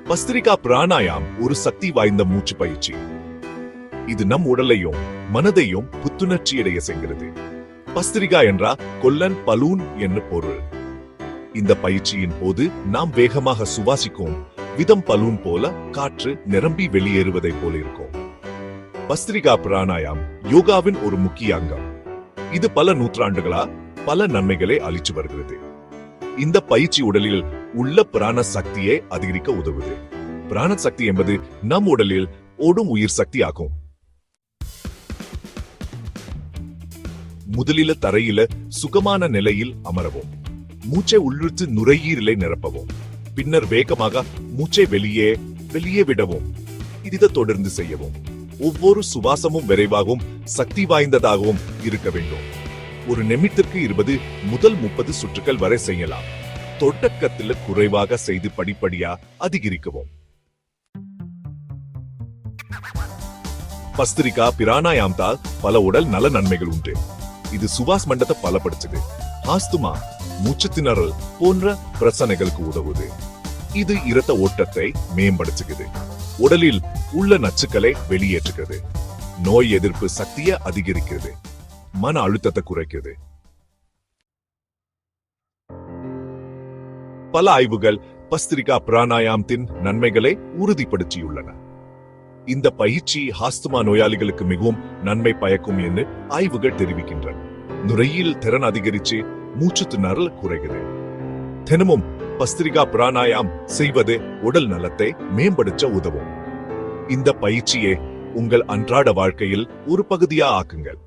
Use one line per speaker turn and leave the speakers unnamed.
பஸ்திரிகா பிராணாயாம் ஒரு சக்தி வாய்ந்த மூச்சு பயிற்சி. இது நம் உடலையும் மனதையும் புத்துணர்ச்சியடைய செய்கிறது. பஸ்திரிகா என்றா கொல்லன் பலூன் என்று பொருள். இந்த பயிற்சியின் போது நாம் வேகமாக சுவாசிக்கும் விதம் பலூன் போல காற்று நிரம்பி வெளியேறுவதை போல இருக்கும். பஸ்திரிகா பிராணாயாம் யோகாவின் ஒரு முக்கிய அங்கம். இது பல நூற்றாண்டுகளா பல நன்மைகளை அளிச்சு வருகிறது. இந்த பயிற்சி உடலில் உள்ள பிராண சக்தியை அதிகரிக்க உதவுது. பிராண சக்தி என்பது நம் உடலில் ஓடும் உயிர் சக்தி ஆகும். முதலில தரையில சுகமான நிலையில் அமரவும், மூச்சை உள்ளிழுத்து நுரையீரலை நிரப்பவும், பின்னர் வேகமாக மூச்சை வெளியே விடவும். இதை தொடர்ந்து செய்யவும். ஒவ்வொரு சுவாசமும் விரைவாகவும் சக்தி வாய்ந்ததாகவும் இருக்க வேண்டும். ஒரு நிமிடத்திற்கு 20 முதல் 30 சுற்றுகள் வரை செய்யலாம். தொடக்கத்தில் குறைவாக செய்து படிப்படியா அதிகரிக்கவும். பஸ்திரிகா பிராணாயாமத்தால் பல உடல் நல நன்மைகள் உண்டு. இது சுவாஸ் மண்டலத்தை பலப்படுத்துது. ஆஸ்துமா, மூச்சு திணறல் போன்ற பிரச்சனைகளுக்கு உதவுது. இது இரத்த ஓட்டத்தை மேம்படுத்துகிறது. உடலில் உள்ள நச்சுக்களை வெளியேற்றுகிறது. நோய் எதிர்ப்பு சக்தியை அதிகரிக்கிறது. மன அழுத்தத்தை குறைக்கிறது. பல ஆய்வுகள் பஸ்திரிகா பிராணாயாமத்தின் நன்மைகளை உறுதிப்படுத்தியுள்ளன. இந்த பயிற்சி ஆஸ்துமா நோயாளிகளுக்கு மிகவும் நன்மை பயக்கும் என்று ஆய்வுகள் தெரிவிக்கின்றன. நுரையீரல் திறன் அதிகரிச்சு மூச்சு திணறல் குறைகிறது. தினமும் பஸ்திரிகா பிராணாயாம் செய்வது உடல் நலத்தை மேம்படுத்த உதவும். இந்த பயிற்சியை உங்கள் அன்றாட வாழ்க்கையில் ஒரு பகுதியா ஆக்குங்கள்.